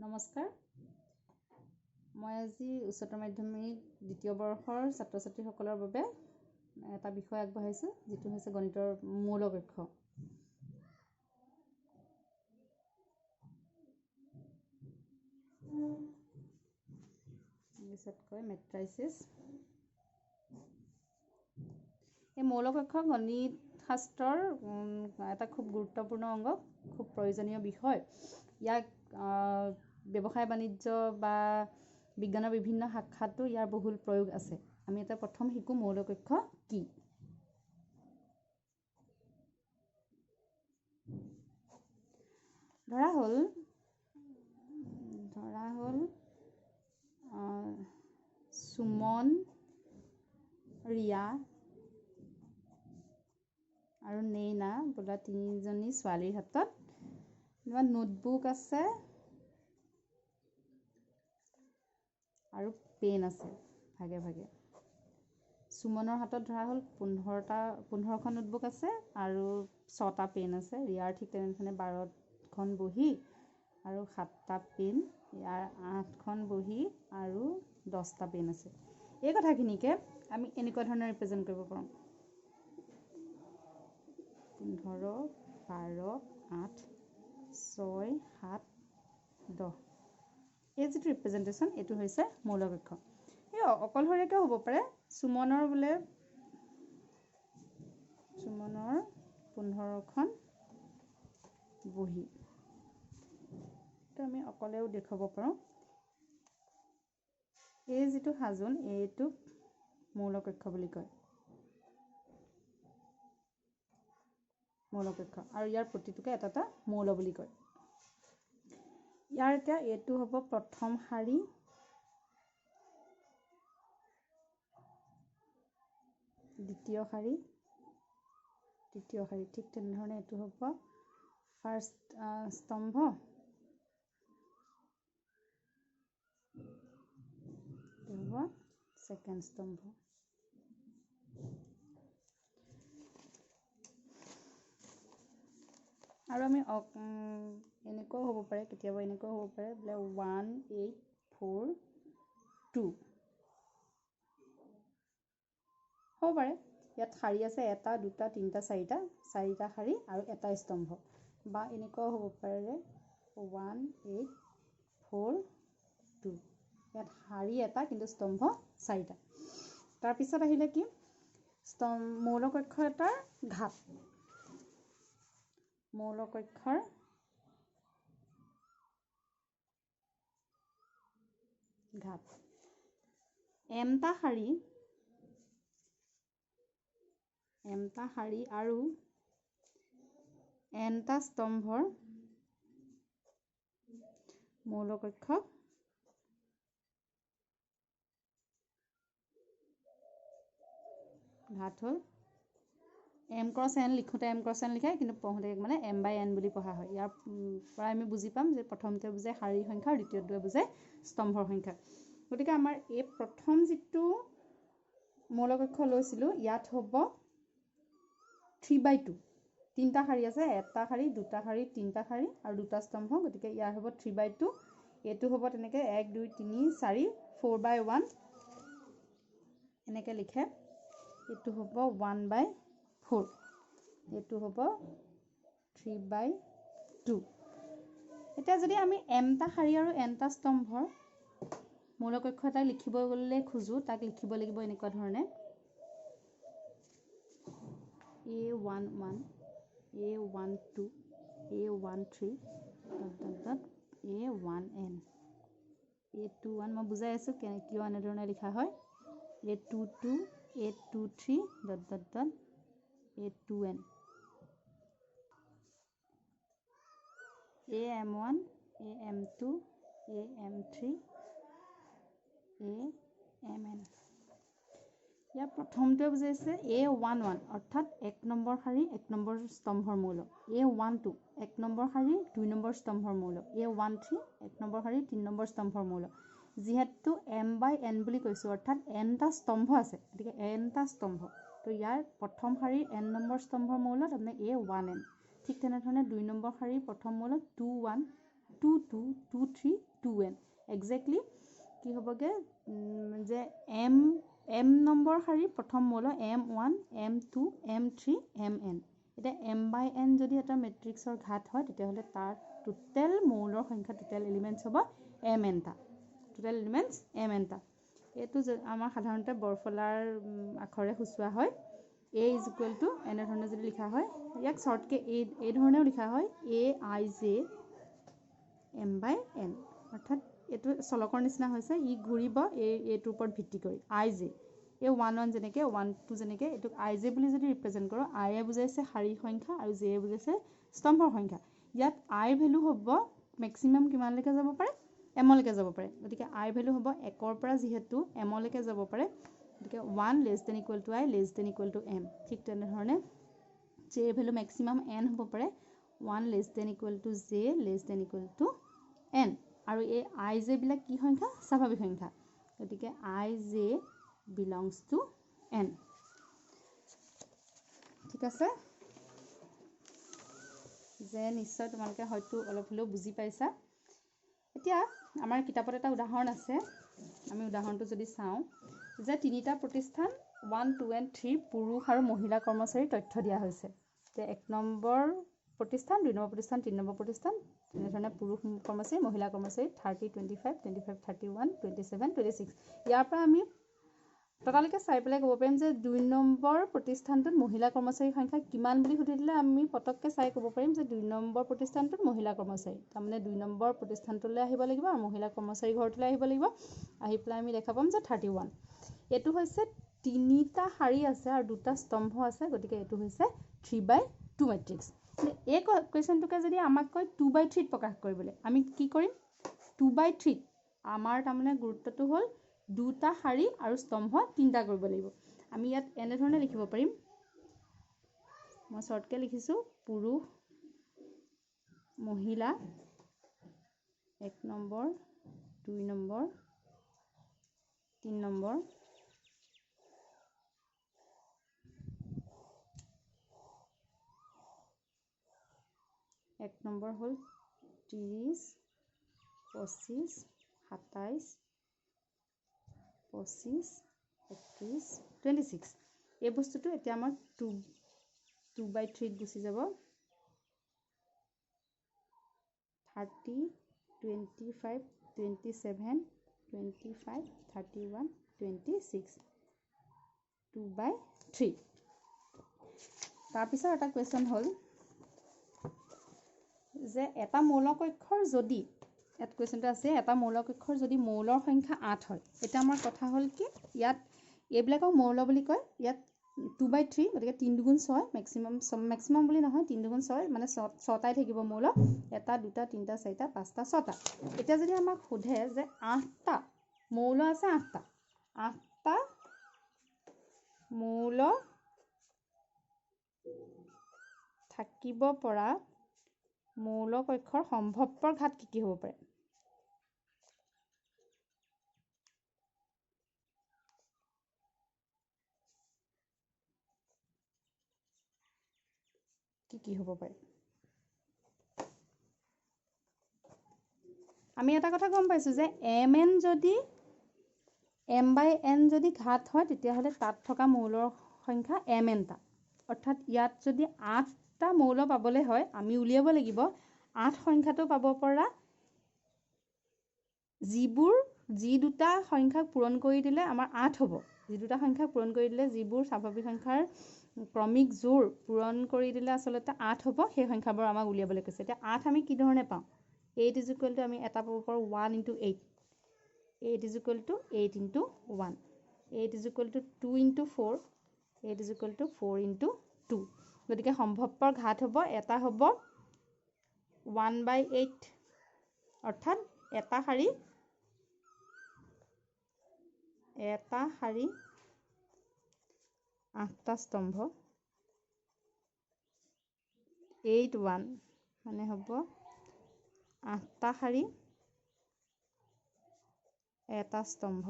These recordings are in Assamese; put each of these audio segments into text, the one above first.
নমস্কাৰ মই আজি উচ্চতৰ মাধ্যমিক দ্বিতীয় বৰ্ষৰ ছাত্ৰ ছাত্ৰীসকলৰ বাবে এটা বিষয় আগবঢ়াইছো যেটো হৈছে গণিতৰ মৌল কক্ষ ইংলিছত মেট্ৰাইচিছ এই মৌল কক্ষ গণিত শাস্ত্ৰৰ এটা খুব গুৰুত্বপূৰ্ণ অংগ খুব প্ৰয়োজনীয় বিষয় ইয়াক ব্যৱসায় বাণিজ্য বা বিজ্ঞানৰ বিভিন্ন শাখাতো ইয়াৰ বহুল প্ৰয়োগ আছে আমি এটা প্ৰথম শিকো মৌল কক্ষ কি ধৰা হ'ল সুমন ৰিয়া আৰু নেইনা বোলা তিনিজনী ছোৱালীৰ হাতত নোটবুক আছে আৰু পেন আছে ভাগে ভাগে সুমনৰ হাতত ধৰা হ'ল 15খন নোটবুক আছে আৰু 6টা পেন আছে ৰিয়াৰ ঠিক তেনেধৰণে 12খন বহি আৰু 7টা পেন ইয়াৰ 8খন বহি আৰু 10টা পেন আছে এই কথাখিনিকে আমি এনেকুৱা ধৰণে ৰিপ্ৰেজেন্ট কৰিব পাৰোঁ 15 12 8 6 7 10 এই যেটো ৰিপ্ৰেজেন্টেশন এটো হৈছে মৌল কক্ষ এই অকলহৰীয়াকৈ হ'ব পাৰে সুমনৰ 15খন বহি তো আমি অকলেও দেখাব পাৰোঁ এই যেটো হাজোন এইটো মৌল কক্ষ বুলি কয় মৌল কক্ষ আৰু ইয়াৰ প্ৰতিটোকে এটা মৌল বুলি কয় ইয়াৰ এতিয়া এইটো হ'ব প্ৰথম শাৰী দ্বিতীয় শাৰী তৃতীয় শাৰী ঠিক তেনেধৰণে এইটো হ'ব ফাৰ্ষ্ট স্তম্ভ এইটো হ'ব সেকেন্ড স্তম্ভ আৰু আমি এনেকৈ হ'ব পাৰে কেতিয়াবা এনেকৈ হ'ব পাৰে বোলে 1 8 4 2 হ'ব পাৰে ইয়াত শাৰী আছে এটা দুটা তিনটা চাৰিটা শাৰী আৰু এটা স্তম্ভ বা এনেকৈ হ'ব পাৰে 1 8 4 2 ইয়াত শাৰী এটা কিন্তু স্তম্ভ চাৰিটা তাৰ পিছত আহিলে কি মৌল কক্ষ এটাৰ ঘাত মৌল কক্ষৰ ঘাত এমটা শাৰী আৰু এনটা স্তম্ভৰ মৌল কক্ষক ঘাত হ'ল m × n লিখোতে m × n লিখে কিন্তু পঢ়োতে মানে m/n বুলি পঢ়া হয় ইয়াৰ পৰা আমি বুজি পাম যে প্ৰথমতে বুজায় শাৰীৰ সংখ্যা আৰু দ্বিতীয়টোৱে বুজায় স্তম্ভৰ সংখ্যা গতিকে আমাৰ এই প্ৰথম যেটো মৌল কক্ষ লৈছিলো ইয়াত হ'ব 3/2 তিনটা শাৰী আছে এটা শাৰী দুটা শাৰী তিনটা শাৰী আৰু দুটা স্তম্ভ গতিকে ইয়াৰ হ'ব 3/2 এটো হ'ব তেনেকে 1 2 3 4 4/1 এনেকে লিখে এটো হ'ব 1/4 এটো হ'ব 3/2 এটা যদি আমি mটা শাৰী আৰু nটা স্তম্ভৰ মৌল কক্ষ এটা লিখিব গলে খুজো তাক লিখিব লাগিব এনেকুৱা ধৰণে a11 a12 a13 a1n a21 মই বুজাই আছো কিয় এনে ধৰণে লিখা হয় a22 a23 a2n am1 am2 am3 amn ইয়াৰ প্ৰথমটো বুজাইছে a11 অৰ্থাৎ 1 নম্বৰ শাৰী 1 নম্বৰ স্তম্ভৰ মৌল a12 1 নম্বৰ শাৰী 2 নম্বৰ স্তম্ভৰ মৌল a13 1 নম্বৰ শাৰী 3 নম্বৰ স্তম্ভৰ মৌল যিহেতু m/n বুলি কৈছো অৰ্থাৎ nটা স্তম্ভ আছে গতিকে nটা স্তম্ভ তো ইয়াৰ প্ৰথম শাৰীৰ n নম্বৰ স্তম্ভৰ মৌল তাৰমানে a1n ঠিক তেনেধৰণে 2 নম্বৰ শাৰীৰ প্ৰথম মৌল 21 2 2 2 3 2n এক্সেক্টলি কি হ'বগে যে m নম্বৰ শাৰী প্ৰথম মৌল m1 m2 m3 mn এটা m/n যদি এটা মেট্ৰিক্সৰ ঘাত হয় তেতিয়াহ'লে তাৰ টোটেল মৌলৰ সংখ্যা টোটেল এলিমেন্টছ হ'ব mn টা টোটেল এলিমেন্টছ mn টা এটো আমাৰ সাধাৰণতে বৰফলাৰ আখৰে সূচোৱা হয় a is equal to এনে ধৰণে যদি লিখা হয় ইয়াক শৰ্টকে এই ধৰণেও লিখা হয় a I j m/n অৰ্থাৎ এটো চলকৰ নিচিনা হৈছে ই ঘূৰিব এটোৰ ওপৰত ভিত্তি কৰি I j এ 1 1 যেনেকে 1 2 যেনেকে এটোক I j বুলি যদি ৰিপ্ৰেজেন্ট কৰো I এ বুজাইছে শাৰী সংখ্যা আৰু j এ বুজাইছে স্তম্ভৰ সংখ্যা ইয়াত I ভ্যালু হ'ব ম্যাক্সিমাম কিমান লৈকে যাব পাৰে m লৈকে যাব পাৰে গতিকে I ভ্যালু হ'ব 1 ৰ পৰা যেহেতু m লৈকে যাব পাৰে গতিকে 1 less than equal to I less than equal to m ঠিক তেনে ধৰণে j ভ্যালু ম্যাক্সিমাম n হ'ব পাৰে 1 less than equal to j less than equal to n আৰু এই I j বিলাক কি সংখ্যা স্বাভাৱিক সংখ্যা গতিকে I j belongs to n ঠিক আছে যে নিশ্চয় তোমালোকে হয়তো অলপ হলেও বুজি পাইছা এতিয়া আমাৰ কিতাপত এটা উদাহৰণ আছে আমি উদাহৰণটো যদি চাওঁ যে তিনিটা প্ৰতিষ্ঠান 1 2 and 3 পুৰুষ আৰু মহিলা কৰ্মচাৰীৰ তথ্য দিয়া হৈছে যে 1 নম্বৰ প্ৰতিষ্ঠান 2 নম্বৰ প্ৰতিষ্ঠান 3 নম্বৰ প্ৰতিষ্ঠান এনেধৰণে পুৰুষ কৰ্মচাৰী মহিলা কৰ্মচাৰী 30 25 25 31 27 26 ইয়াৰ পৰা আমি ততালিকে চাই পেলাই ক'ব পাৰিম যে 2 নম্বৰ প্ৰতিষ্ঠানটোত মহিলা কৰ্মচাৰীৰ সংখ্যা কিমান বুলি সুধিলে আমি পটককে চাই ক'ব পাৰিম যে 2 নম্বৰ প্ৰতিষ্ঠানটোত মহিলা কৰ্মচাৰী তাৰমানে 2 নম্বৰ প্ৰতিষ্ঠানটোলৈ আহিব লাগিব আৰু মহিলা কৰ্মচাৰী ঘৰটোলৈ আহিব লাগিব আহি পেলাই আমি দেখা পাম যে 31 এটো হৈছে তিনিটা শাৰী আছে আৰু দুটা স্তম্ভ আছে গতিকে এটো হৈছে 3/2 ম্যাট্ৰিক্স এই কোৱেশ্চনটোকে যদি আমাক কয় 2/3 প্ৰকাশ কৰিবলৈ আমি কি কৰিম 2/3 আমাৰ তাৰমানে গুৰুত্বটো হ'ল দুটা শাৰী আৰু স্তম্ভ তিনটা কৰিব লাগিব আমি ইয়াত এনে ধৰণে লিখিব পাৰিম মই শৰ্টকে লিখিছো পুৰুষ মহিলা 1 নম্বৰ 2 নম্বৰ 3 নম্বৰ 1 নম্বৰ হ'ল 30 25 27 25 31 26 এই বস্তুটো এতিয়া আমাৰ 2/3 গুছি যাব 30 25 27 25 31 26 2/3 তাৰ পিছত এটা কোৱেশ্চন হ'ল যে এটা মৌল কক্ষৰ যদি এত কোৱেশ্চনটো আছে এটা মৌল কক্ষৰ যদি মৌলৰ সংখ্যা 8 হয় এটা আমাৰ কথা হ'ল কি ইয়াত এইবিলাকক মৌল বুলি কয় ইয়াত 2/3 গতিকে 3 দুগুণ 6 ম্যাক্সিমাম বুলি নহয় 3 দুগুণ 6 মানে 6টাই থাকিব মৌল এটা দুটা তিনটা চাৰিটা পাঁচটা ছটা এতিয়া যদি আমাক সোধে যে 8টা মৌল আছে 8টা মৌল থাকিব পৰা মৌল কক্ষৰ সম্ভৱপৰ ঘাত কি হ'ব পাৰে কি হ'ব পাৰে আমি এটা কথা গম পাইছো যে mn যদি m/n যদি ঘাত হয় তেতিয়াহলে তাত থকা মৌলৰ সংখ্যা mn টা অৰ্থাৎ ইয়াত যদি 8টা মৌল পাবলৈ হয় আমি উলিয়াব লাগিব 8 সংখ্যাটো পাব পৰা যি দুটা সংখ্যাক পূৰণ কৰি দিলে আমাৰ 8 হ'ব যি দুটা সংখ্যাক পূৰণ কৰি দিলে যিবোৰ স্বাভাৱিক সংখ্যাৰ ক্ৰমিক জোৰ পূৰণ কৰি দিলে আসলতে 8 হ'ব সেই সংখ্যাবোৰ আমাক উলিয়াবলৈ কৈছে এতিয়া 8 আমি কি ধৰণে পাম 8 is equal to আমি এটা পাব পাৰো 1 into 8 8 is equal to 8 into 1 8 is equal to 2 into 4 8 is equal to 4 into 2 গতিকে সম্ভৱপৰ ঘাত হ'ব এটা হ'ব 1/8 অৰ্থাৎ এটা শাৰী 8টা স্তম্ভ 8 1 মানে হ'ব 8টা শাৰী এটা স্তম্ভ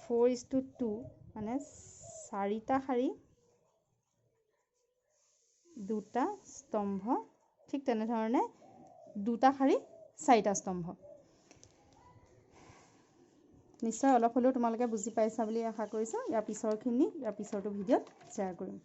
4:2 মানে 4টা শাৰী দুটা স্তম্ভ ঠিক তেনেধৰণে দুটা শাৰী 4টা স্তম্ভ। নিশ্চয় অলপ হ'লেও তোমালোকে বুজি পাইছা বুলি আশা কৰিছোঁ। ইয়াৰ পিছৰটো ভিডিঅ'ত শ্বেয়াৰ কৰিম।